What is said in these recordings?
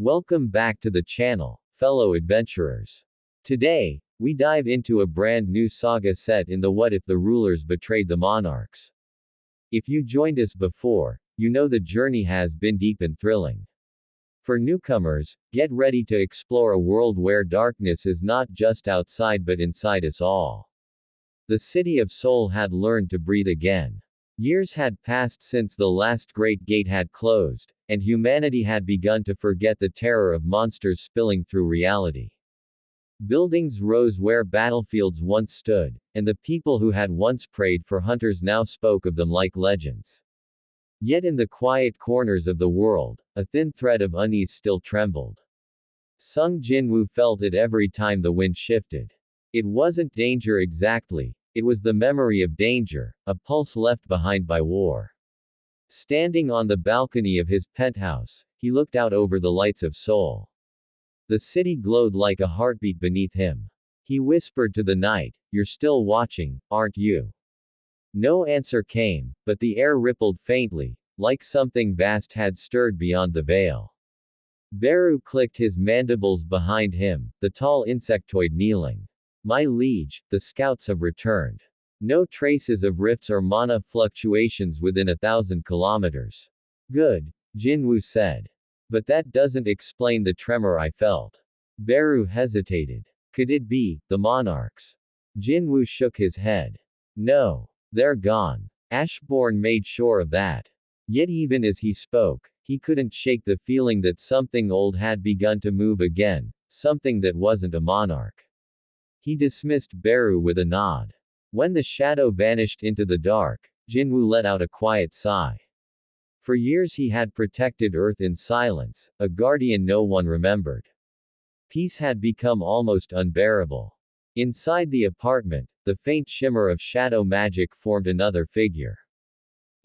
Welcome back to the channel, fellow adventurers. Today, we dive into a brand new saga set in the What If the Rulers Betrayed the Monarchs. If you joined us before, you know the journey has been deep and thrilling. For newcomers, get ready to explore a world where darkness is not just outside but inside us all. The city of Seoul had learned to breathe again. Years had passed since the last great gate had closed, and humanity had begun to forget the terror of monsters spilling through reality. Buildings rose where battlefields once stood, and the people who had once prayed for hunters now spoke of them like legends. Yet in the quiet corners of the world, a thin thread of unease still trembled. Jin-Woo felt it every time the wind shifted. It wasn't danger exactly, it was the memory of danger, a pulse left behind by war. Standing on the balcony of his penthouse, he looked out over the lights of Seoul. The city glowed like a heartbeat beneath him. He whispered to the night, "You're still watching, aren't you?" No answer came, but the air rippled faintly, like something vast had stirred beyond the veil. Beru clicked his mandibles behind him, the tall insectoid kneeling. "My liege, the scouts have returned. No traces of rifts or mana fluctuations within 1,000 kilometers. Good," Jin-Woo said. "But that doesn't explain the tremor I felt." Beru hesitated. "Could it be the Monarchs?" Jin-Woo shook his head. "No. They're gone. Ashbourne made sure of that." Yet even as he spoke, he couldn't shake the feeling that something old had begun to move again, something that wasn't a monarch. He dismissed Beru with a nod. When the shadow vanished into the dark, Jin-Woo let out a quiet sigh. For years he had protected Earth in silence, a guardian no one remembered. Peace had become almost unbearable. Inside the apartment, the faint shimmer of shadow magic formed another figure.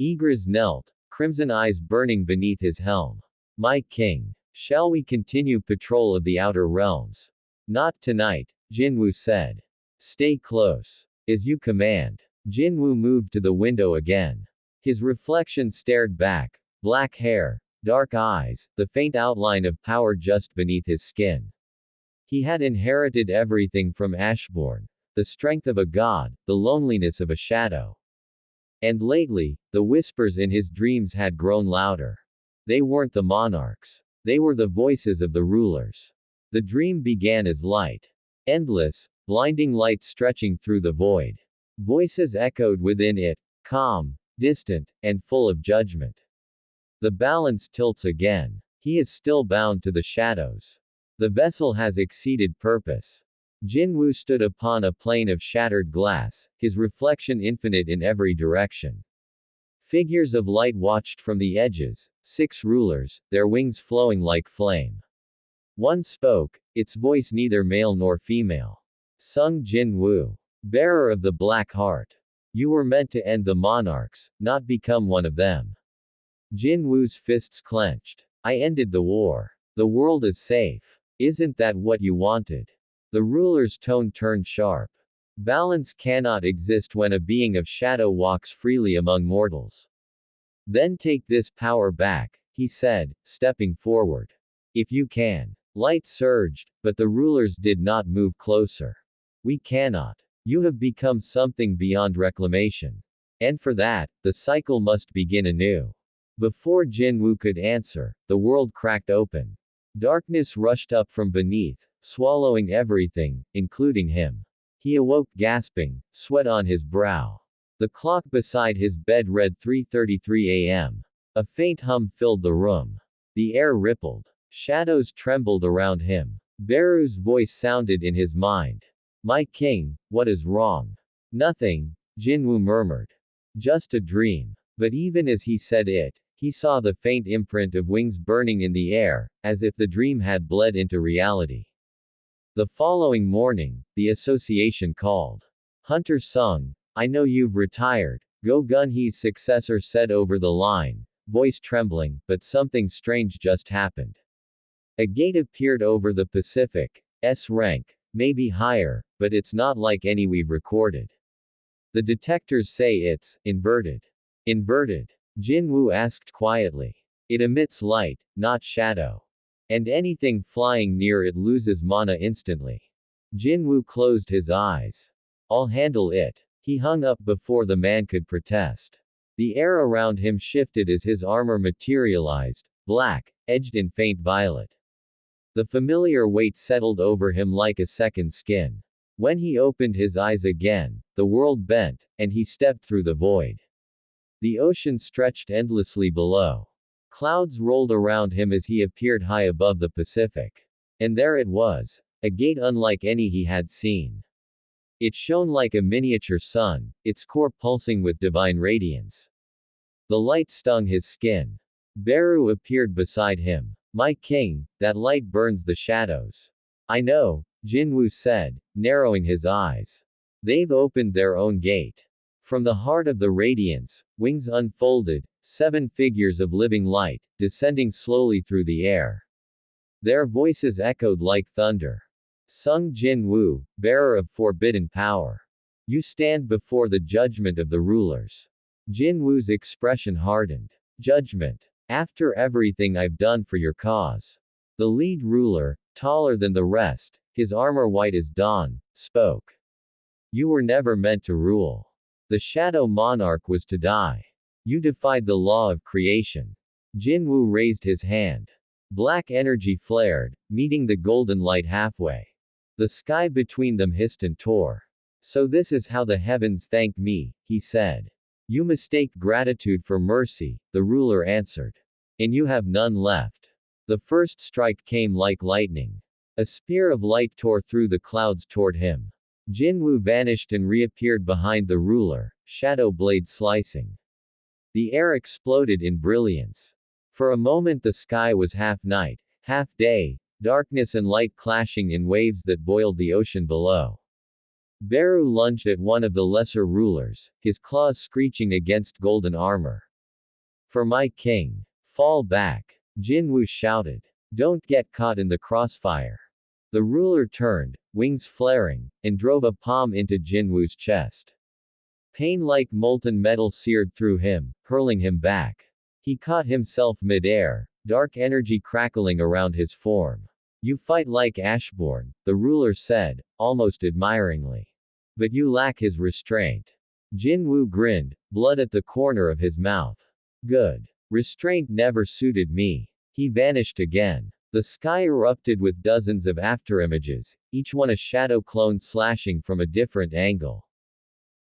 Igris knelt, crimson eyes burning beneath his helm. "My king. Shall we continue patrol of the outer realms?" "Not tonight," Jin-Woo said. "Stay close. As you command." Jin-Woo moved to the window again. His reflection stared back. Black hair, dark eyes, the faint outline of power just beneath his skin. He had inherited everything from Ashbourne. The strength of a god, the loneliness of a shadow. And lately, the whispers in his dreams had grown louder. They weren't the monarchs. They were the voices of the rulers. The dream began as light. Endless, blinding light stretching through the void. Voices echoed within it, calm, distant, and full of judgment. The balance tilts again. He is still bound to the shadows. The vessel has exceeded purpose. Jin-Woo stood upon a plane of shattered glass, his reflection infinite in every direction. Figures of light watched from the edges, 6 rulers, their wings flowing like flame. One spoke, its voice neither male nor female. Sung Jin-Woo. "Bearer of the Black Heart. You were meant to end the monarchs, not become one of them." Jin-Woo's fists clenched. "I ended the war. The world is safe. Isn't that what you wanted?" The ruler's tone turned sharp. "Balance cannot exist when a being of shadow walks freely among mortals." "Then take this power back," he said, stepping forward. "If you can." Light surged, but the rulers did not move closer. "We cannot. You have become something beyond reclamation. And for that, the cycle must begin anew." Before Jin-Woo could answer, the world cracked open. Darkness rushed up from beneath, swallowing everything, including him. He awoke gasping, sweat on his brow. The clock beside his bed read 3:33 a.m. A faint hum filled the room. The air rippled. Shadows trembled around him. Beru's voice sounded in his mind. "My king, what is wrong?" "Nothing," Jin-Woo murmured. "Just a dream." But even as he said it, he saw the faint imprint of wings burning in the air, as if the dream had bled into reality. The following morning, the association called. Hunter Sung, "I know you've retired," Go Gun-hee's successor said over the line, voice trembling, but something strange just happened. A gate appeared over the Pacific, S rank, maybe higher, but it's not like any we've recorded. The detectors say it's inverted. Inverted? Jin-Woo asked quietly. It emits light, not shadow. And anything flying near it loses mana instantly. Jin-Woo closed his eyes. I'll handle it. He hung up before the man could protest. The air around him shifted as his armor materialized, black, edged in faint violet. The familiar weight settled over him like a second skin. When he opened his eyes again, the world bent, and he stepped through the void. The ocean stretched endlessly below. Clouds rolled around him as he appeared high above the Pacific. And there it was, a gate unlike any he had seen. It shone like a miniature sun, its core pulsing with divine radiance. The light stung his skin. Beru appeared beside him. My king, that light burns the shadows. I know, Jin-Woo said, narrowing his eyes. They've opened their own gate. From the heart of the radiance, wings unfolded, 7 figures of living light, descending slowly through the air. Their voices echoed like thunder. Sung Jin-Woo, bearer of forbidden power. You stand before the judgment of the rulers. Jin-Woo's expression hardened. Judgment. After everything I've done for your cause. The lead ruler, taller than the rest, his armor white as dawn, spoke. You were never meant to rule. The Shadow Monarch was to die. You defied the law of creation. Jin-Woo raised his hand. Black energy flared, meeting the golden light halfway. The sky between them hissed and tore. So this is how the heavens thank me, he said. You mistake gratitude for mercy, the ruler answered. And you have none left. The first strike came like lightning. A spear of light tore through the clouds toward him. Jin-Woo vanished and reappeared behind the ruler, shadow blade slicing. The air exploded in brilliance. For a moment the sky was half night, half day, darkness and light clashing in waves that boiled the ocean below. Beru lunged at one of the lesser rulers, his claws screeching against golden armor. For my king. Fall back. Jin-Woo shouted. Don't get caught in the crossfire. The ruler turned, wings flaring, and drove a palm into Jin-Woo's chest. Pain like molten metal seared through him, hurling him back. He caught himself mid-air, dark energy crackling around his form. You fight like Ashborn, the ruler said, almost admiringly. But you lack his restraint. Jin-Woo grinned, blood at the corner of his mouth. Good. Restraint never suited me. He vanished again. The sky erupted with dozens of afterimages, each one a shadow clone slashing from a different angle.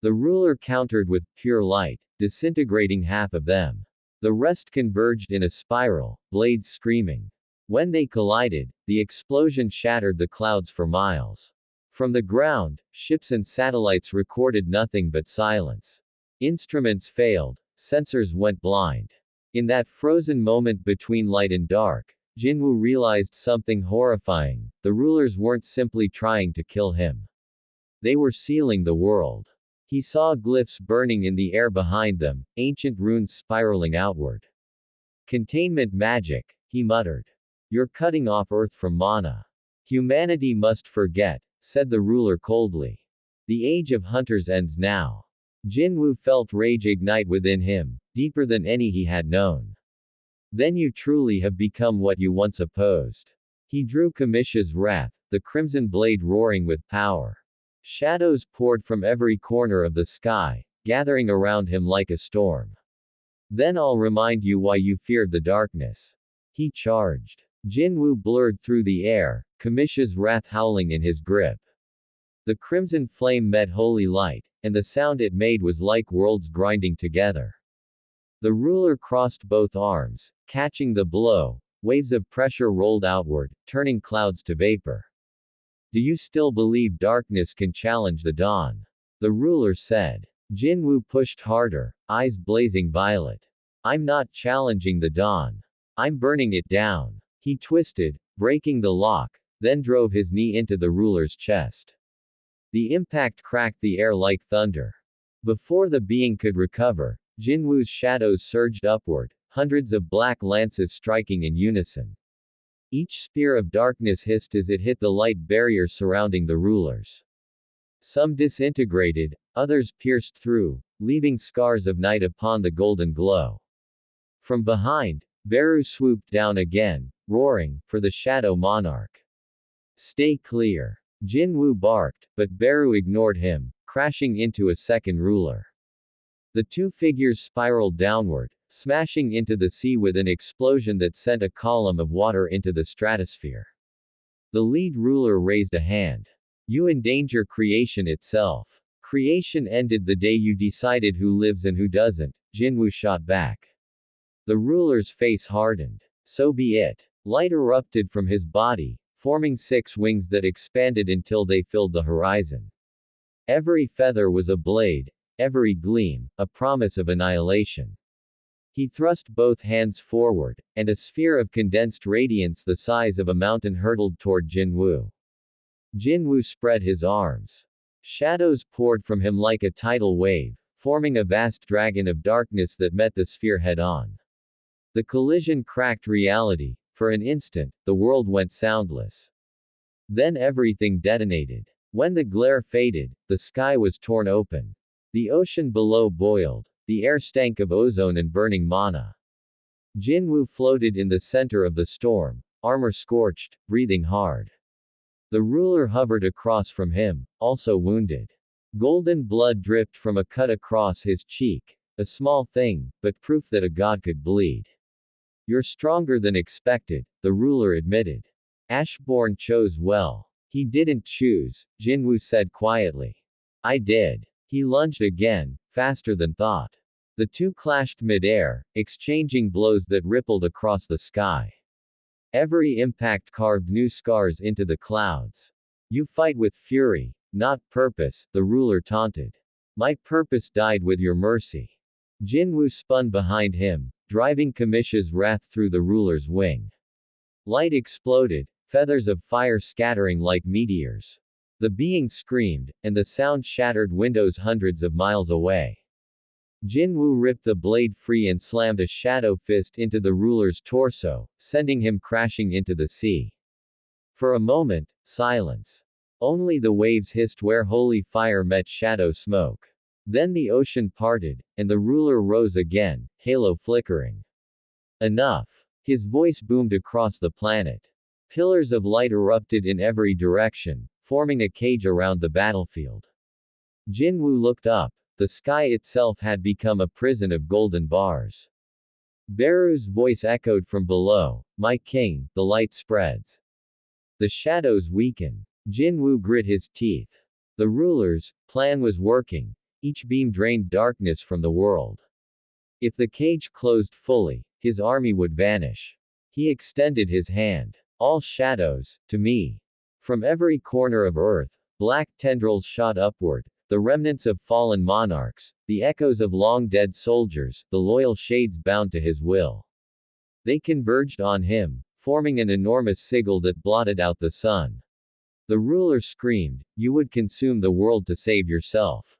The ruler countered with pure light, disintegrating half of them. The rest converged in a spiral, blades screaming. When they collided, the explosion shattered the clouds for miles. From the ground, ships and satellites recorded nothing but silence. Instruments failed, sensors went blind. In that frozen moment between light and dark, Jin-Woo realized something horrifying. The rulers weren't simply trying to kill him. They were sealing the world. He saw glyphs burning in the air behind them, ancient runes spiraling outward. Containment magic, he muttered. You're cutting off Earth from mana. Humanity must forget, said the ruler coldly. The age of hunters ends now. Jin-Woo felt rage ignite within him, deeper than any he had known. Then you truly have become what you once opposed. He drew Kamisha's wrath, the crimson blade roaring with power. Shadows poured from every corner of the sky, gathering around him like a storm. Then I'll remind you why you feared the darkness. He charged. Jin-Woo blurred through the air, Kamisha's wrath howling in his grip. The crimson flame met holy light, and the sound it made was like worlds grinding together. The ruler crossed both arms, catching the blow. Waves of pressure rolled outward, turning clouds to vapor. Do you still believe darkness can challenge the dawn? The ruler said. Jin-Woo pushed harder, eyes blazing violet. I'm not challenging the dawn. I'm burning it down. He twisted, breaking the lock, then drove his knee into the ruler's chest. The impact cracked the air like thunder. Before the being could recover, Jin-Woo's shadows surged upward, hundreds of black lances striking in unison. Each spear of darkness hissed as it hit the light barrier surrounding the rulers. Some disintegrated, others pierced through, leaving scars of night upon the golden glow. From behind, Beru swooped down again, roaring, for the Shadow Monarch. Stay clear. Jin-Woo barked, but Beru ignored him, crashing into a second ruler. The two figures spiraled downward, smashing into the sea with an explosion that sent a column of water into the stratosphere. The lead ruler raised a hand. You endanger creation itself. Creation ended the day you decided who lives and who doesn't, Jin-Woo shot back. The ruler's face hardened. So be it. Light erupted from his body, forming 6 wings that expanded until they filled the horizon. Every feather was a blade, every gleam, a promise of annihilation. He thrust both hands forward, and a sphere of condensed radiance the size of a mountain hurtled toward Jin-Woo. Jin-Woo spread his arms. Shadows poured from him like a tidal wave, forming a vast dragon of darkness that met the sphere head-on. The collision cracked reality. For an instant, the world went soundless. Then everything detonated. When the glare faded, the sky was torn open. The ocean below boiled. The air stank of ozone and burning mana. Jin-Woo floated in the center of the storm, armor scorched, breathing hard. The ruler hovered across from him, also wounded. Golden blood dripped from a cut across his cheek, a small thing, but proof that a god could bleed. You're stronger than expected, the ruler admitted. Ashbourne chose well. He didn't choose, Jin-Woo said quietly. I did. He lunged again, faster than thought. The two clashed mid-air, exchanging blows that rippled across the sky. Every impact carved new scars into the clouds. You fight with fury, not purpose, the ruler taunted. My purpose died with your mercy. Jin-Woo spun behind him, driving Kamisha's wrath through the ruler's wing. Light exploded, feathers of fire scattering like meteors. The being screamed, and the sound shattered windows hundreds of miles away. Jin-Woo ripped the blade free and slammed a shadow fist into the ruler's torso, sending him crashing into the sea. For a moment, silence. Only the waves hissed where holy fire met shadow smoke. Then the ocean parted, and the ruler rose again, halo flickering. Enough. His voice boomed across the planet. Pillars of light erupted in every direction, forming a cage around the battlefield. Jin-Woo looked up. The sky itself had become a prison of golden bars. Beru's voice echoed from below, my king, the light spreads. The shadows weaken. Jin-Woo grit his teeth. The ruler's plan was working. Each beam drained darkness from the world. If the cage closed fully, his army would vanish. He extended his hand. All shadows, to me. From every corner of Earth, black tendrils shot upward. The remnants of fallen monarchs, the echoes of long-dead soldiers, the loyal shades bound to his will. They converged on him, forming an enormous sigil that blotted out the sun. The ruler screamed, you would consume the world to save yourself.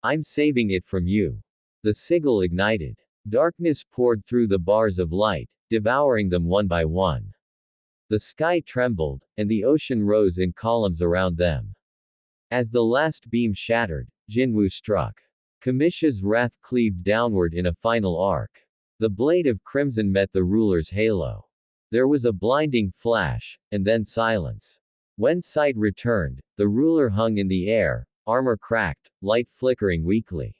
I'm saving it from you. The sigil ignited. Darkness poured through the bars of light, devouring them one by one. The sky trembled, and the ocean rose in columns around them. As the last beam shattered, Jin-Woo struck. Kamisha's wrath cleaved downward in a final arc. The blade of crimson met the ruler's halo. There was a blinding flash, and then silence. When sight returned, the ruler hung in the air, armor cracked, light flickering weakly.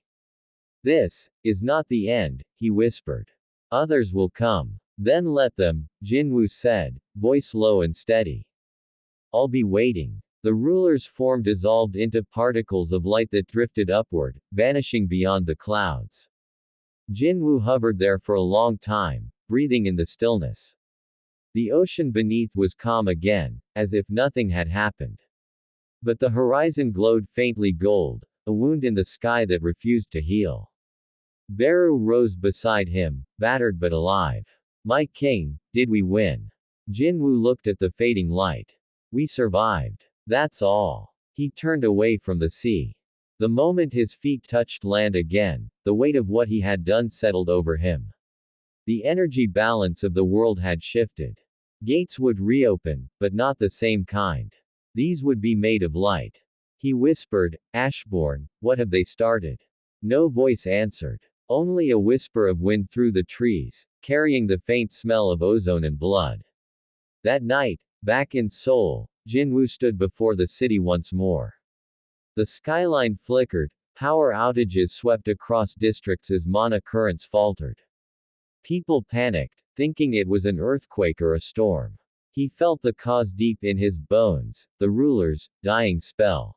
This is not the end, he whispered. Others will come. Then let them, Jin-Woo said, voice low and steady. I'll be waiting. The ruler's form dissolved into particles of light that drifted upward, vanishing beyond the clouds. Jin-Woo hovered there for a long time, breathing in the stillness. The ocean beneath was calm again, as if nothing had happened. But the horizon glowed faintly gold, a wound in the sky that refused to heal. Beru rose beside him, battered but alive. My king, did we win? Jin-Woo looked at the fading light. We survived. That's all. He turned away from the sea. The moment his feet touched land again, the weight of what he had done settled over him. The energy balance of the world had shifted. Gates would reopen, but not the same kind. These would be made of light. He whispered, Ashbourne, what have they started? No voice answered. Only a whisper of wind through the trees, carrying the faint smell of ozone and blood. That night, back in Seoul, Jin-Woo stood before the city once more. The skyline flickered, power outages swept across districts as mana currents faltered. People panicked, thinking it was an earthquake or a storm. He felt the cause deep in his bones, the ruler's dying spell.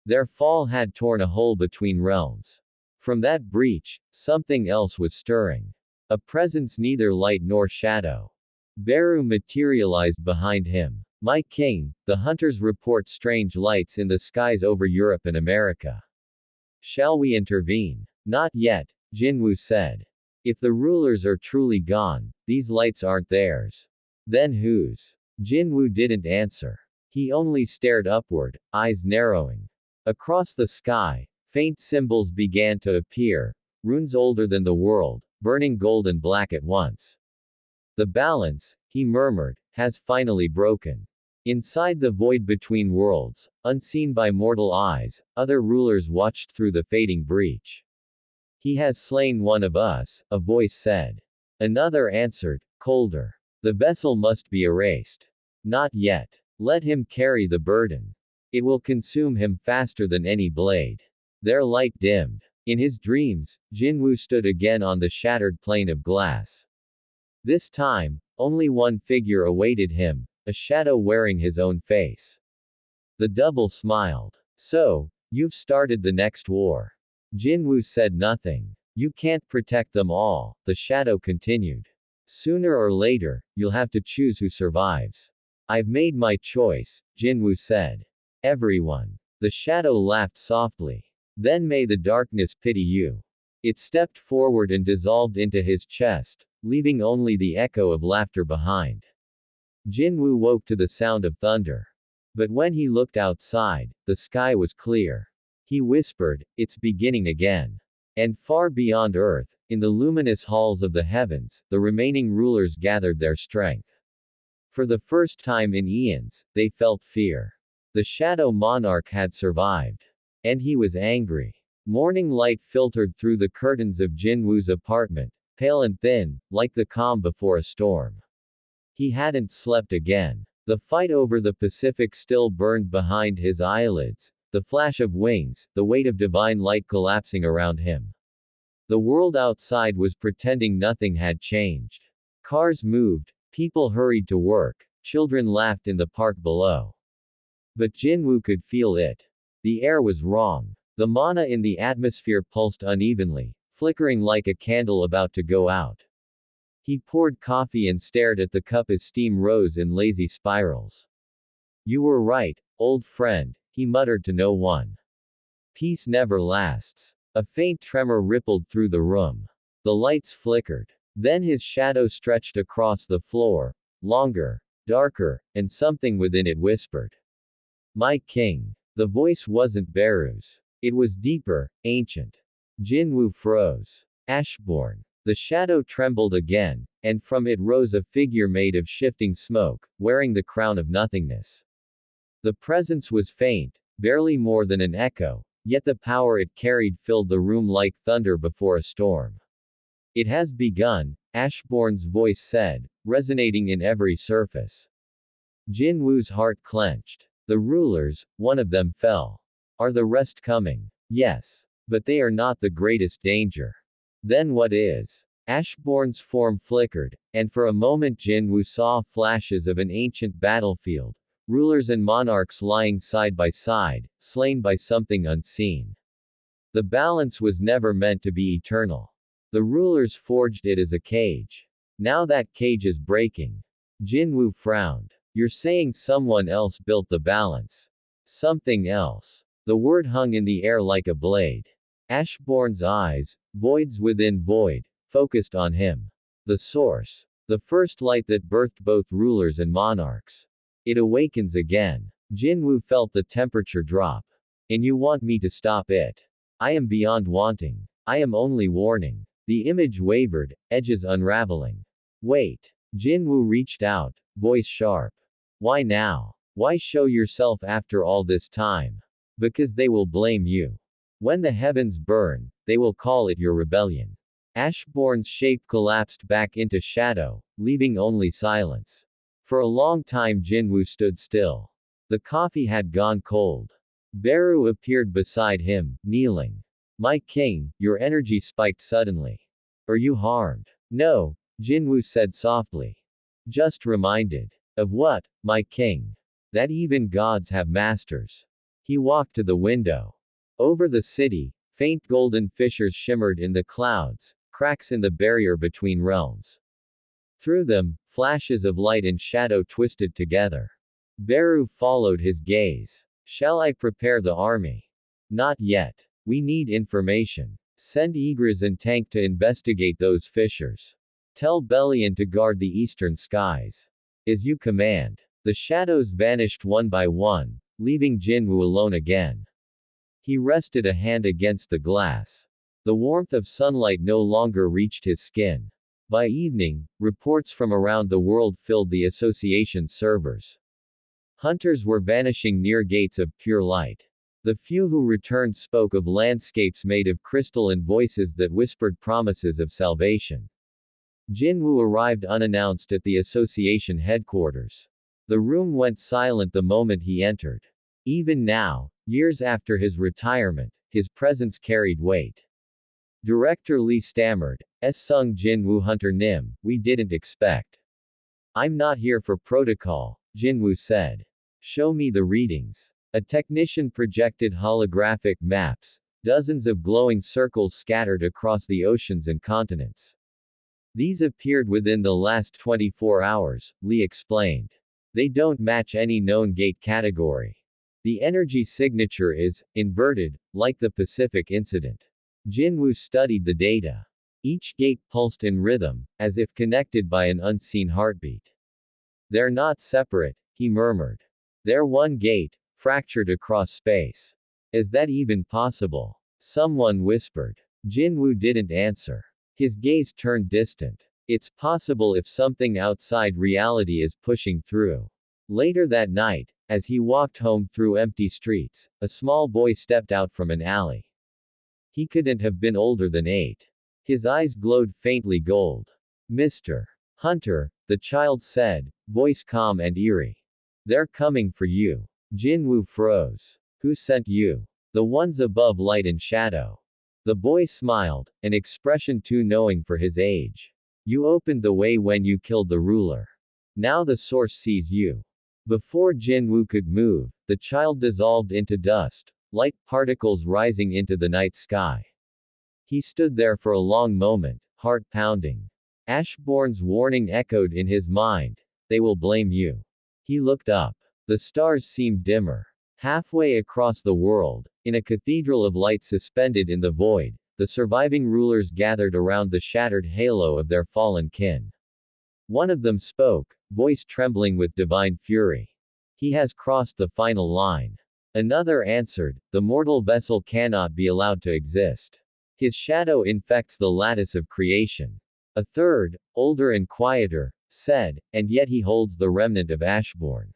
Their fall had torn a hole between realms. From that breach, something else was stirring. A presence neither light nor shadow. Beru materialized behind him. My king, the hunters report strange lights in the skies over Europe and America. Shall we intervene? Not yet, Jin-Woo said. If the rulers are truly gone, these lights aren't theirs. Then whose? Jin-Woo didn't answer. He only stared upward, eyes narrowing. Across the sky, faint symbols began to appear, runes older than the world, burning gold and black at once. The balance, he murmured, has finally broken. Inside the void between worlds, unseen by mortal eyes, other rulers watched through the fading breach. He has slain one of us, a voice said. Another answered, colder. The vessel must be erased. Not yet. Let him carry the burden. It will consume him faster than any blade. Their light dimmed. In his dreams, Jin-Woo stood again on the shattered plane of glass. This time, only one figure awaited him, a shadow wearing his own face. The double smiled. So, you've started the next war. Jin-Woo said nothing. You can't protect them all, the shadow continued. Sooner or later, you'll have to choose who survives. I've made my choice, Jin-Woo said. Everyone. The shadow laughed softly. Then may the darkness pity you. It stepped forward and dissolved into his chest, leaving only the echo of laughter behind. Jin-Woo woke to the sound of thunder. But when he looked outside, the sky was clear. He whispered, it's beginning again. And far beyond Earth, in the luminous halls of the heavens, the remaining rulers gathered their strength. For the first time in eons, they felt fear. The Shadow Monarch had survived. And he was angry. Morning light filtered through the curtains of Jin-Woo's apartment, pale and thin, like the calm before a storm. He hadn't slept again. The fight over the Pacific still burned behind his eyelids, the flash of wings, the weight of divine light collapsing around him. The world outside was pretending nothing had changed. Cars moved, people hurried to work, children laughed in the park below. But Jin-Woo could feel it. The air was wrong. The mana in the atmosphere pulsed unevenly, flickering like a candle about to go out. He poured coffee and stared at the cup as steam rose in lazy spirals. You were right, old friend, he muttered to no one. Peace never lasts. A faint tremor rippled through the room. The lights flickered. Then his shadow stretched across the floor, longer, darker, and something within it whispered. My king. The voice wasn't Beru's. It was deeper, ancient. Jin-Woo froze. Ashborn. The shadow trembled again, and from it rose a figure made of shifting smoke, wearing the crown of nothingness. The presence was faint, barely more than an echo, yet the power it carried filled the room like thunder before a storm. It has begun, Ashborn's voice said, resonating in every surface. Jin-Woo's heart clenched. The rulers, one of them fell. Are the rest coming? Yes. But they are not the greatest danger. Then what is? Ashborn's form flickered, and for a moment Jin-Woo saw flashes of an ancient battlefield, rulers and monarchs lying side by side, slain by something unseen. The balance was never meant to be eternal. The rulers forged it as a cage. Now that cage is breaking. Jin-Woo frowned. You're saying someone else built the balance. Something else. The word hung in the air like a blade. Ashborn's eyes, voids within void, focused on him. The source. The first light that birthed both rulers and monarchs. It awakens again. Jin-Woo felt the temperature drop. And you want me to stop it? I am beyond wanting. I am only warning. The image wavered, edges unraveling. Wait. Jin-Woo reached out, voice sharp. Why now? Why show yourself after all this time? Because they will blame you. When the heavens burn, they will call it your rebellion. Ashborn's shape collapsed back into shadow, leaving only silence. For a long time Jin-Woo stood still. The coffee had gone cold. Beru appeared beside him, kneeling. My king, your energy spiked suddenly. Are you harmed? No, Jin-Woo said softly. Just reminded. Of what, my king? That even gods have masters. He walked to the window. Over the city, faint golden fissures shimmered in the clouds, cracks in the barrier between realms. Through them, flashes of light and shadow twisted together. Beru followed his gaze. Shall I prepare the army? Not yet. We need information. Send Igris and Tank to investigate those fissures. Tell Belian to guard the eastern skies. As you command. The shadows vanished one by one, leaving Jin-Woo alone again. He rested a hand against the glass. The warmth of sunlight no longer reached his skin. By evening, reports from around the world filled the association's servers. Hunters were vanishing near gates of pure light. The few who returned spoke of landscapes made of crystal and voices that whispered promises of salvation. Jin-Woo arrived unannounced at the association headquarters. The room went silent the moment he entered. Even now, years after his retirement, his presence carried weight. Director Lee stammered, Sung Jin-Woo Hunter Nim, we didn't expect. I'm not here for protocol, Jin-Woo said. Show me the readings. A technician projected holographic maps, dozens of glowing circles scattered across the oceans and continents. These appeared within the last 24 hours, Lee explained. They don't match any known gate category. The energy signature is inverted, like the Pacific incident. Jin-Woo studied the data. Each gate pulsed in rhythm, as if connected by an unseen heartbeat. They're not separate, he murmured. They're one gate, fractured across space. Is that even possible? Someone whispered. Jin-Woo didn't answer. His gaze turned distant. It's possible if something outside reality is pushing through. Later that night, as he walked home through empty streets, a small boy stepped out from an alley. He couldn't have been older than 8. His eyes glowed faintly gold. Mr. Hunter, the child said, voice calm and eerie. They're coming for you. Jin-Woo froze. Who sent you? The ones above light and shadow. The boy smiled, an expression too knowing for his age. You opened the way when you killed the ruler. Now the source sees you. Before Jin-Woo could move, the child dissolved into dust, light particles rising into the night sky. He stood there for a long moment, heart pounding. Ashbourne's warning echoed in his mind. They will blame you. He looked up. The stars seemed dimmer. Halfway across the world, in a cathedral of light suspended in the void, the surviving rulers gathered around the shattered halo of their fallen kin. One of them spoke, voice trembling with divine fury. He has crossed the final line. Another answered, the mortal vessel cannot be allowed to exist. His shadow infects the lattice of creation. A third, older and quieter, said, and yet he holds the remnant of Ashbourne.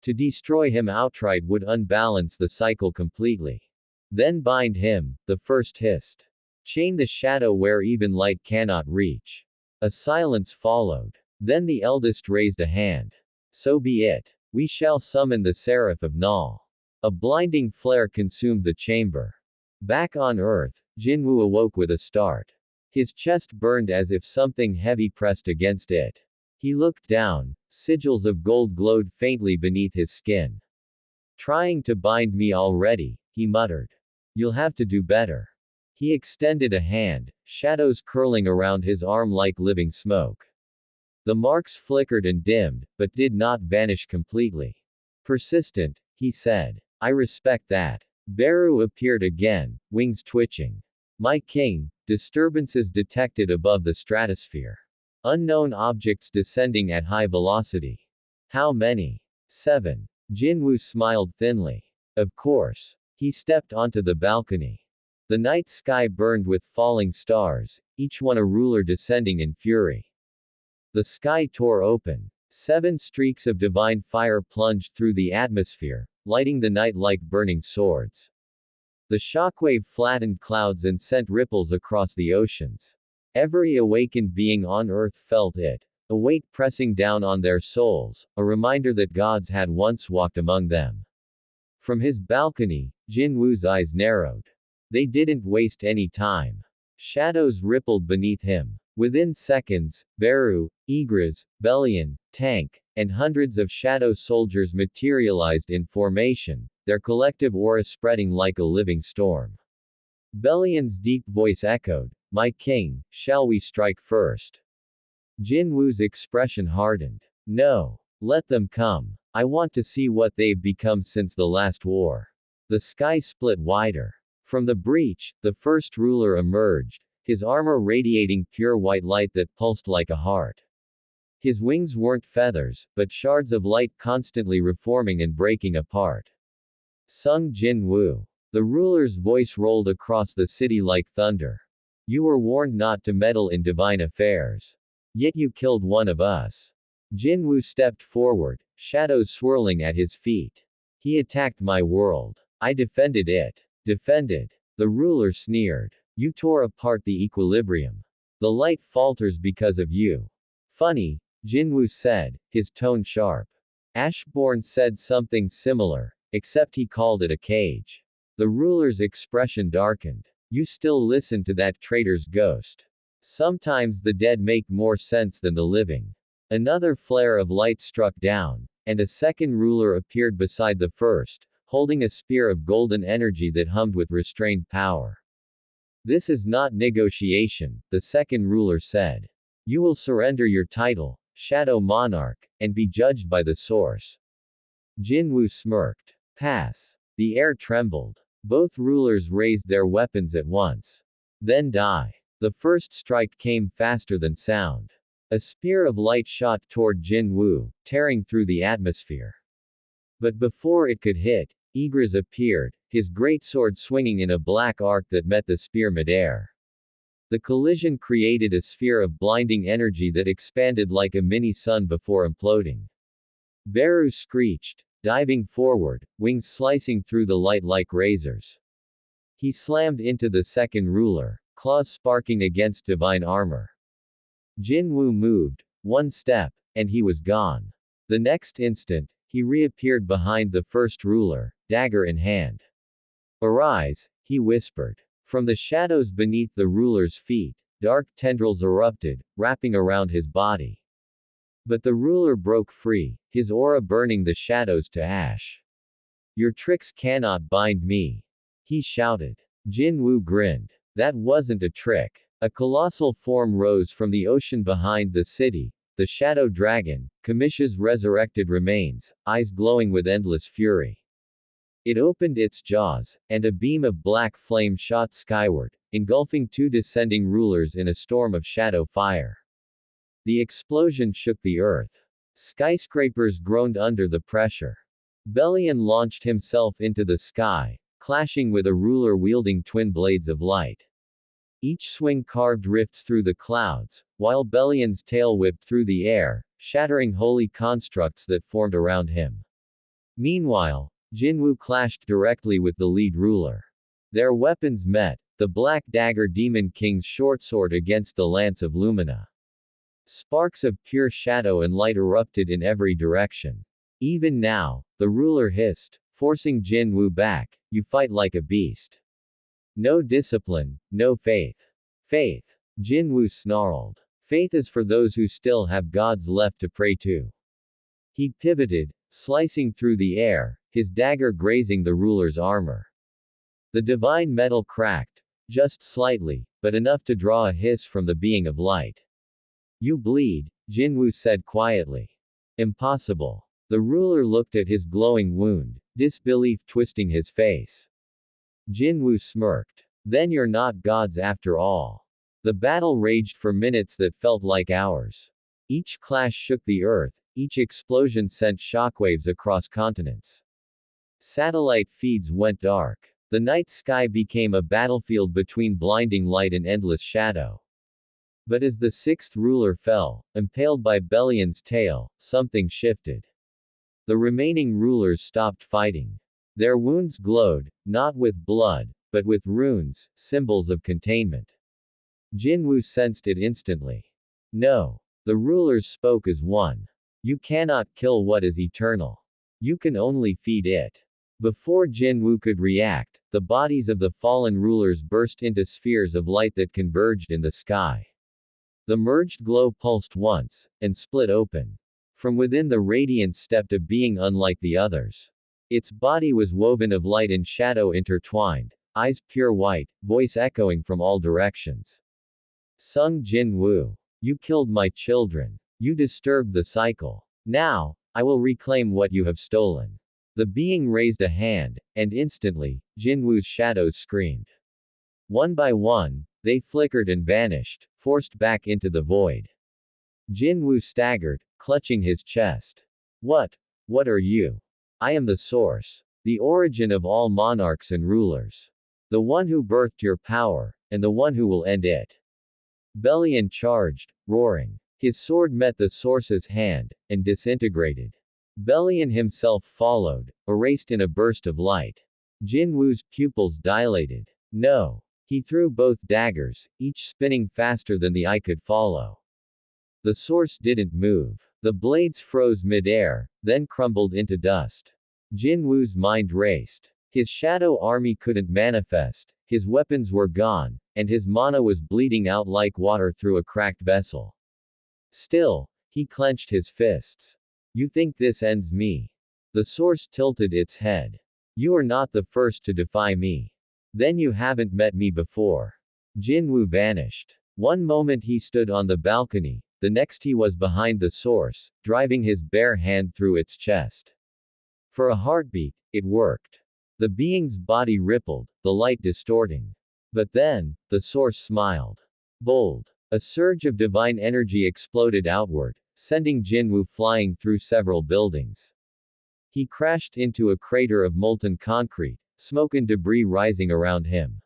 To destroy him outright would unbalance the cycle completely. Then bind him, the first hissed. Chain the shadow where even light cannot reach. A silence followed. Then the eldest raised a hand. So be it. We shall summon the Seraph of Null. A blinding flare consumed the chamber. Back on Earth, Jin-Woo awoke with a start. His chest burned as if something heavy pressed against it. He looked down, sigils of gold glowed faintly beneath his skin. Trying to bind me already, he muttered. You'll have to do better. He extended a hand, shadows curling around his arm like living smoke. The marks flickered and dimmed, but did not vanish completely. Persistent, he said. I respect that. Beru appeared again, wings twitching. My king, disturbances detected above the stratosphere. Unknown objects descending at high velocity. How many? 7. Jin-Woo smiled thinly. Of course. He stepped onto the balcony. The night sky burned with falling stars, each one a ruler descending in fury. The sky tore open. 7 streaks of divine fire plunged through the atmosphere, lighting the night like burning swords. The shockwave flattened clouds and sent ripples across the oceans. Every awakened being on Earth felt it, a weight pressing down on their souls, a reminder that gods had once walked among them. From his balcony, Jin-Woo's eyes narrowed. They didn't waste any time. Shadows rippled beneath him. Within seconds, Beru, Igris, Belian, Tank, and hundreds of shadow soldiers materialized in formation, their collective aura spreading like a living storm. Belian's deep voice echoed, "My king, shall we strike first?" Jin-Woo's expression hardened. "No. Let them come. I want to see what they've become since the last war." The sky split wider. From the breach, the first ruler emerged, his armor radiating pure white light that pulsed like a heart. His wings weren't feathers, but shards of light constantly reforming and breaking apart. Sung Jin-Woo. The ruler's voice rolled across the city like thunder. "You were warned not to meddle in divine affairs. Yet you killed one of us." Jin-Woo stepped forward, shadows swirling at his feet. "He attacked my world. I defended it." "Defended?" The ruler sneered. "You tore apart the equilibrium. The light falters because of you." "Funny," Jin-Woo said, his tone sharp. Ashbourne said something similar, except he called it a cage. The ruler's expression darkened. "You still listen to that traitor's ghost. Sometimes the dead make more sense than the living." Another flare of light struck down, and a second ruler appeared beside the first, holding a spear of golden energy that hummed with restrained power. "This is not negotiation," the second ruler said. "You will surrender your title, Shadow Monarch, and be judged by the source." Jin-Woo smirked. "Pass." The air trembled. Both rulers raised their weapons at once. "Then die." The first strike came faster than sound. A spear of light shot toward Jin-Woo, tearing through the atmosphere. But before it could hit, Igris appeared, his greatsword swinging in a black arc that met the spear midair. The collision created a sphere of blinding energy that expanded like a mini-sun before imploding. Beru screeched, diving forward, wings slicing through the light like razors. He slammed into the second ruler, claws sparking against divine armor. Jin-Woo moved, one step, and he was gone. The next instant, he reappeared behind the first ruler, dagger in hand. "Arise," he whispered. From the shadows beneath the ruler's feet, dark tendrils erupted, wrapping around his body. But the ruler broke free, his aura burning the shadows to ash. "Your tricks cannot bind me," he shouted. Jin-Woo grinned. That wasn't a trick. A colossal form rose from the ocean behind the city, the Shadow Dragon, Kamisha's resurrected remains, eyes glowing with endless fury. It opened its jaws, and a beam of black flame shot skyward, engulfing two descending rulers in a storm of shadow fire. The explosion shook the earth. Skyscrapers groaned under the pressure. Belian launched himself into the sky, clashing with a ruler wielding twin blades of light. Each swing carved rifts through the clouds, while Belian's tail whipped through the air, shattering holy constructs that formed around him. Meanwhile, Jin-Woo clashed directly with the lead ruler. Their weapons met, the Black Dagger Demon King's short sword against the lance of Lumina. Sparks of pure shadow and light erupted in every direction. Even now, the ruler hissed, forcing Jin-Woo back, "You fight like a beast. No discipline, no faith." "Faith?" Jin-Woo snarled. "Faith is for those who still have gods left to pray to." He pivoted, slicing through the air, his dagger grazing the ruler's armor. The divine metal cracked, just slightly, but enough to draw a hiss from the being of light. "You bleed," Jin-Woo said quietly. "Impossible." The ruler looked at his glowing wound, disbelief twisting his face. Jin-Woo smirked. "Then you're not gods after all." The battle raged for minutes that felt like hours. Each clash shook the earth, each explosion sent shockwaves across continents. Satellite feeds went dark. The night sky became a battlefield between blinding light and endless shadow. But as the sixth ruler fell, impaled by Belian's tail, something shifted. The remaining rulers stopped fighting. Their wounds glowed, not with blood, but with runes, symbols of containment. Jin-Woo sensed it instantly. No. The rulers spoke as one. You cannot kill what is eternal. You can only feed it. Before Jin-Woo could react, the bodies of the fallen rulers burst into spheres of light that converged in the sky. The merged glow pulsed once, and split open. From within the radiance stepped a being unlike the others. Its body was woven of light and shadow intertwined, eyes pure white, voice echoing from all directions. Sung Jin-Woo. You killed my children. You disturbed the cycle. Now, I will reclaim what you have stolen. The being raised a hand, and instantly, Jin-Woo's shadows screamed. One by one, they flickered and vanished, forced back into the void. Jin-Woo staggered, clutching his chest. What are you? I am the source. The origin of all monarchs and rulers. The one who birthed your power, and the one who will end it. Belian charged, roaring. His sword met the source's hand, and disintegrated. Belian himself followed, erased in a burst of light. Jin-Woo's pupils dilated. No. He threw both daggers, each spinning faster than the eye could follow. The source didn't move. The blades froze mid-air, then crumbled into dust. Jin-Woo's mind raced. His shadow army couldn't manifest, his weapons were gone, and his mana was bleeding out like water through a cracked vessel. Still, he clenched his fists. You think this ends me? The source tilted its head. You are not the first to defy me. Then you haven't met me before. Jin-Woo vanished. One moment he stood on the balcony, the next he was behind the source, driving his bare hand through its chest. For a heartbeat, it worked. The being's body rippled, the light distorting. But then, the source smiled. Bold. A surge of divine energy exploded outward, sending Jin-Woo flying through several buildings. He crashed into a crater of molten concrete, smoke and debris rising around him.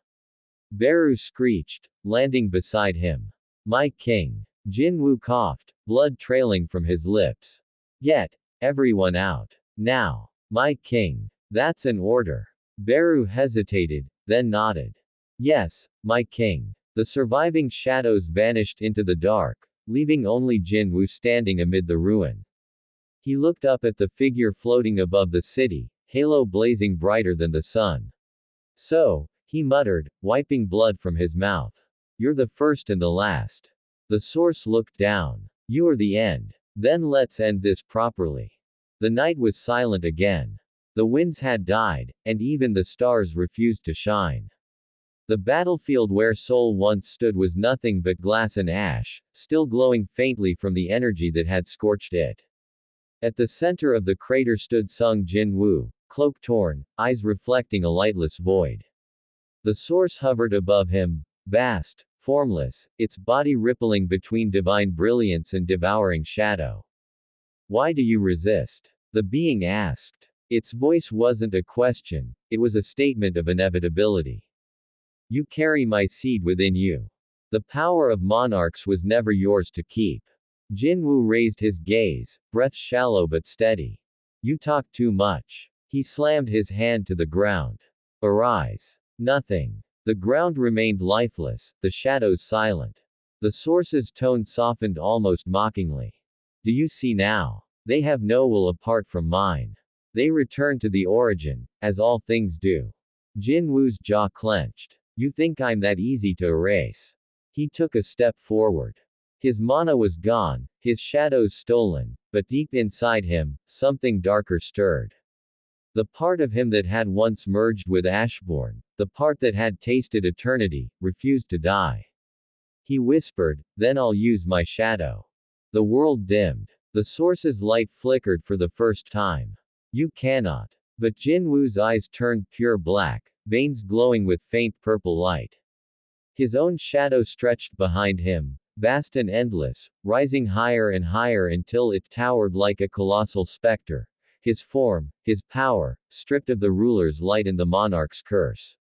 Beru screeched, landing beside him. My king. Jin-Woo coughed, blood trailing from his lips. Get everyone out. Now. My king. That's an order. Beru hesitated, then nodded. Yes, my king. The surviving shadows vanished into the dark, leaving only Jin-Woo standing amid the ruin. He looked up at the figure floating above the city, halo blazing brighter than the sun. So, he muttered, wiping blood from his mouth. You're the first and the last. The source looked down. You are the end. Then let's end this properly. The night was silent again. The winds had died, and even the stars refused to shine. The battlefield where Seoul once stood was nothing but glass and ash, still glowing faintly from the energy that had scorched it. At the center of the crater stood Sung Jin-Woo, cloak torn, eyes reflecting a lightless void. The source hovered above him, vast, formless, its body rippling between divine brilliance and devouring shadow. Why do you resist? The being asked. Its voice wasn't a question, it was a statement of inevitability. You carry my seed within you. The power of monarchs was never yours to keep. Jin-Woo raised his gaze, breath shallow but steady. You talk too much. He slammed his hand to the ground. Arise. Nothing. The ground remained lifeless, the shadows silent. The source's tone softened almost mockingly. Do you see now? They have no will apart from mine. They return to the origin, as all things do. Jin-Woo's jaw clenched. You think I'm that easy to erase? He took a step forward. His mana was gone, his shadows stolen, but deep inside him, something darker stirred. The part of him that had once merged with Ashbourne, the part that had tasted eternity, refused to die. He whispered, then I'll use my shadow. The world dimmed. The source's light flickered for the first time. You cannot. But Jin-Woo's eyes turned pure black, veins glowing with faint purple light. His own shadow stretched behind him, vast and endless, rising higher and higher until it towered like a colossal specter. His form, his power, stripped of the ruler's light and the monarch's curse.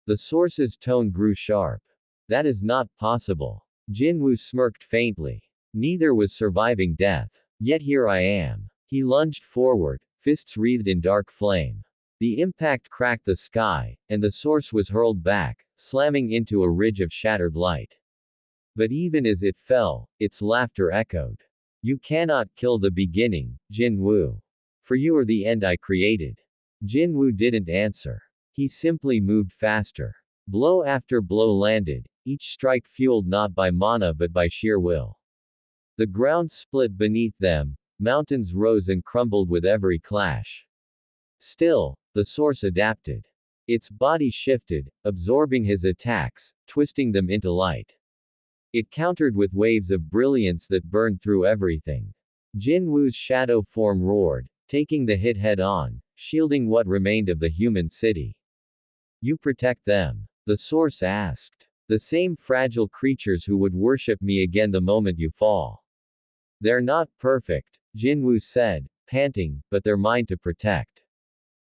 The source's tone grew sharp. That is not possible. Jin-Woo smirked faintly. Neither was surviving death. Yet here I am. He lunged forward, fists wreathed in dark flame. The impact cracked the sky, and the source was hurled back, slamming into a ridge of shattered light. But even as it fell, its laughter echoed. You cannot kill the beginning, Jin-Woo. For you are the end I created. Jin-Woo didn't answer. He simply moved faster. Blow after blow landed, each strike fueled not by mana but by sheer will. The ground split beneath them, mountains rose and crumbled with every clash. Still, the source adapted. Its body shifted, absorbing his attacks, twisting them into light. It countered with waves of brilliance that burned through everything. Jin-Woo's shadow form roared, taking the hit head on, shielding what remained of the human city. You protect them? The source asked. The same fragile creatures who would worship me again the moment you fall. They're not perfect, Jin-Woo said, panting, but they're mine to protect.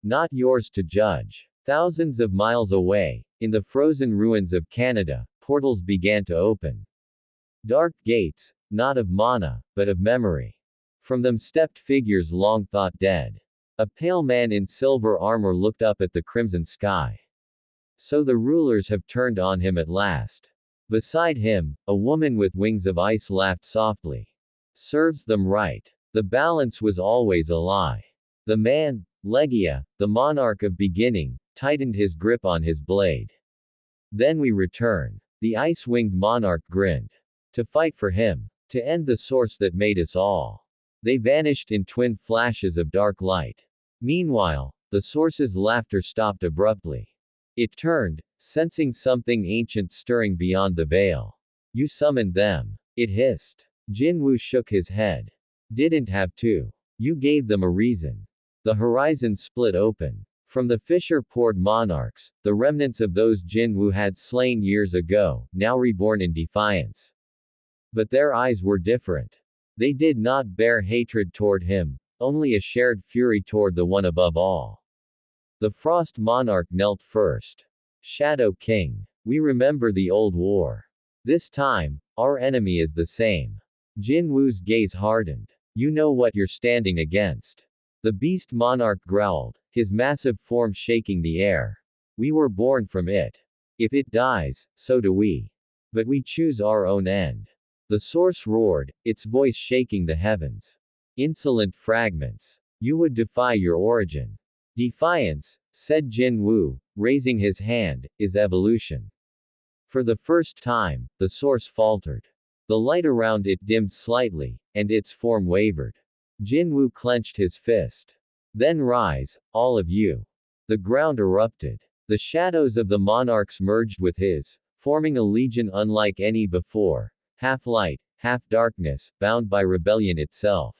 Not yours to judge. Thousands of miles away, in the frozen ruins of Canada, portals began to open. Dark gates, not of mana, but of memory. From them stepped figures long thought dead. A pale man in silver armor looked up at the crimson sky. So the rulers have turned on him at last. Beside him, a woman with wings of ice laughed softly. Serves them right. The balance was always a lie. The man, Legia, the monarch of beginning, tightened his grip on his blade. Then we return. The ice-winged monarch grinned. To fight for him. To end the source that made us all. They vanished in twin flashes of dark light. Meanwhile, the source's laughter stopped abruptly. It turned, sensing something ancient stirring beyond the veil. You summoned them. It hissed. Jin-Woo shook his head. Didn't have to. You gave them a reason. The horizon split open. From the fissure poured monarchs, the remnants of those Jin-Woo had slain years ago, now reborn in defiance. But their eyes were different. They did not bear hatred toward him, only a shared fury toward the one above all. The Frost Monarch knelt first. Shadow King. We remember the old war. This time, our enemy is the same. Jin-Woo's gaze hardened. You know what you're standing against. The beast monarch growled, his massive form shaking the air. We were born from it. If it dies, so do we. But we choose our own end. The source roared, its voice shaking the heavens. Insolent fragments. You would defy your origin. Defiance, said Jin-Woo, raising his hand, is evolution. For the first time, the source faltered. The light around it dimmed slightly, and its form wavered. Jin-Woo clenched his fist. Then rise, all of you. The ground erupted. The shadows of the monarchs merged with his, forming a legion unlike any before, half light, half darkness, bound by rebellion itself.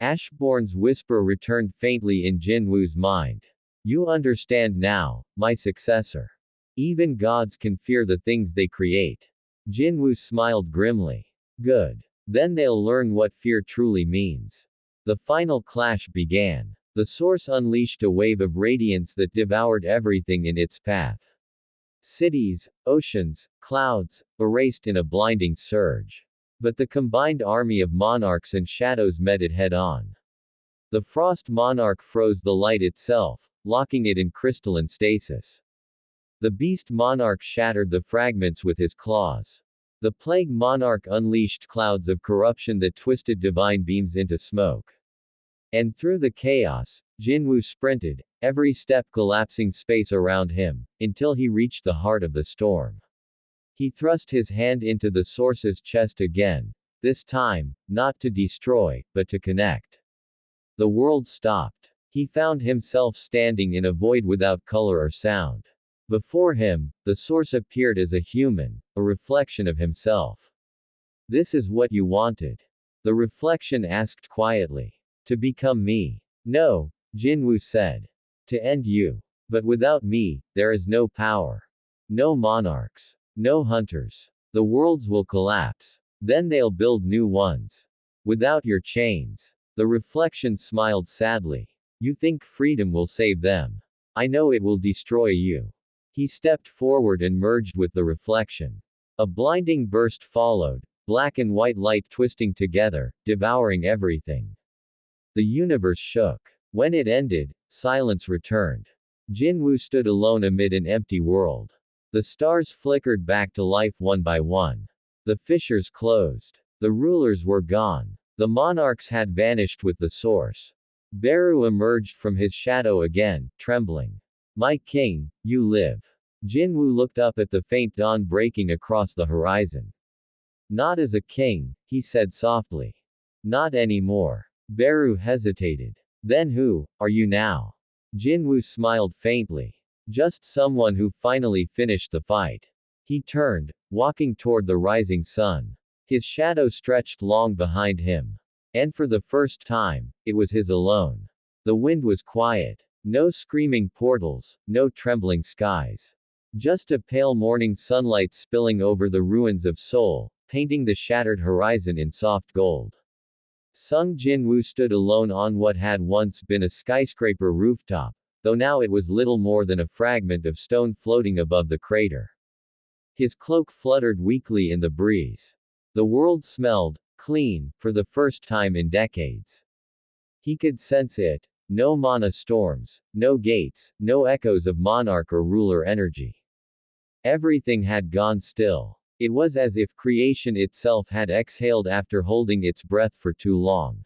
Ashbourne's whisper returned faintly in Jin-Woo's mind. You understand now, my successor. Even gods can fear the things they create. Jin-Woo smiled grimly. Good. Then they'll learn what fear truly means. The final clash began. The source unleashed a wave of radiance that devoured everything in its path. Cities, oceans, clouds, erased in a blinding surge. But the combined army of monarchs and shadows met it head-on. The Frost Monarch froze the light itself, locking it in crystalline stasis. The Beast Monarch shattered the fragments with his claws. The Plague Monarch unleashed clouds of corruption that twisted divine beams into smoke. And through the chaos, Jin-Woo sprinted, every step collapsing space around him, until he reached the heart of the storm. He thrust his hand into the source's chest again, this time, not to destroy, but to connect. The world stopped. He found himself standing in a void without color or sound. Before him, the source appeared as a human, a reflection of himself. This is what you wanted? The reflection asked quietly. To become me? No, Jin-Woo said. To end you. But without me, there is no power. No monarchs. No hunters. The worlds will collapse. Then they'll build new ones. Without your chains. The reflection smiled sadly. You think freedom will save them. I know it will destroy you. He stepped forward and merged with the reflection. A blinding burst followed, black and white light twisting together, devouring everything. The universe shook. When it ended, silence returned. Jin-Woo stood alone amid an empty world. The stars flickered back to life one by one. The fissures closed. The rulers were gone. The monarchs had vanished with the source. Beru emerged from his shadow again, trembling. My king, you live. Jin-Woo looked up at the faint dawn breaking across the horizon. Not as a king, he said softly. Not anymore. Beru hesitated. Then who are you now? Jin-Woo smiled faintly. Just someone who finally finished the fight. He turned, walking toward the rising sun. His shadow stretched long behind him. And for the first time, it was his alone. The wind was quiet. No screaming portals, no trembling skies. Just a pale morning sunlight spilling over the ruins of Seoul, painting the shattered horizon in soft gold. Sung Jin-Woo stood alone on what had once been a skyscraper rooftop, though now it was little more than a fragment of stone floating above the crater. His cloak fluttered weakly in the breeze. The world smelled clean, for the first time in decades. He could sense it. No mana storms, no gates, no echoes of monarch or ruler energy. Everything had gone still. It was as if creation itself had exhaled after holding its breath for too long.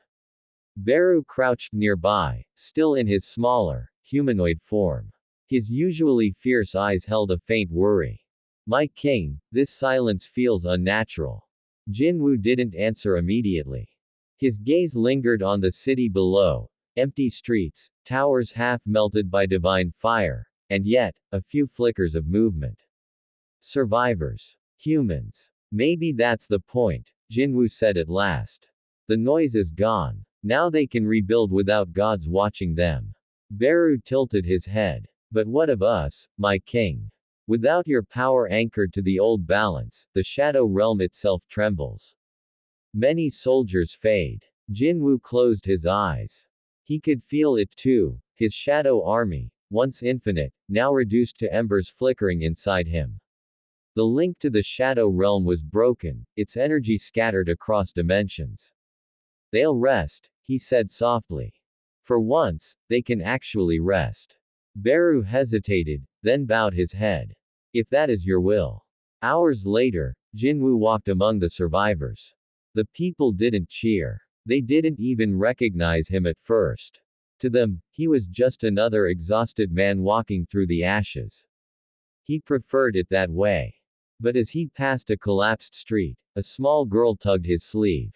Beru crouched nearby, still in his smaller, humanoid form. His usually fierce eyes held a faint worry. My king, this silence feels unnatural. Jin-Woo didn't answer immediately. His gaze lingered on the city below, empty streets, towers half melted by divine fire, and yet, a few flickers of movement. Survivors. Humans. Maybe that's the point, Jin-Woo said at last. The noise is gone. Now they can rebuild without gods watching them. Beru tilted his head. But what of us, my king? Without your power anchored to the old balance, the shadow realm itself trembles. Many soldiers fade. Jin-Woo closed his eyes. He could feel it too, his shadow army, once infinite, now reduced to embers flickering inside him. The link to the shadow realm was broken, its energy scattered across dimensions. They'll rest, he said softly. For once, they can actually rest. Beru hesitated, then bowed his head. If that is your will. Hours later, Jin-Woo walked among the survivors. The people didn't cheer. They didn't even recognize him at first. To them, he was just another exhausted man walking through the ashes. He preferred it that way. But as he passed a collapsed street, a small girl tugged his sleeve.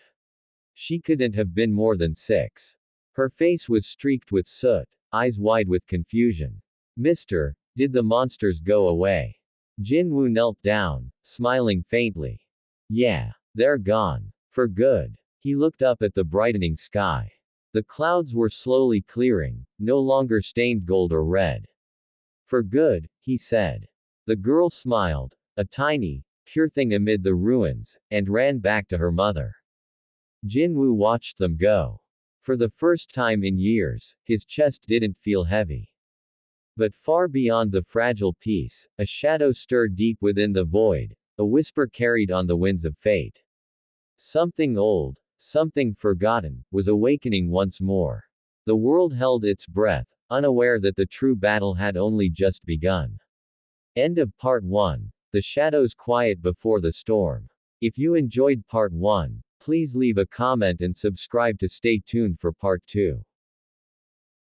She couldn't have been more than 6. Her face was streaked with soot, eyes wide with confusion. Mister, did the monsters go away? Jin-Woo knelt down, smiling faintly. Yeah, they're gone. For good. He looked up at the brightening sky. The clouds were slowly clearing, no longer stained gold or red. For good, he said. The girl smiled, a tiny, pure thing amid the ruins, and ran back to her mother. Jin-Woo watched them go. For the first time in years, his chest didn't feel heavy. But far beyond the fragile peace, a shadow stirred deep within the void, a whisper carried on the winds of fate. Something old, something forgotten, was awakening once more. The world held its breath, unaware that the true battle had only just begun. End of Part 1. The Shadows Quiet Before the Storm. If you enjoyed Part 1, please leave a comment and subscribe to stay tuned for Part 2.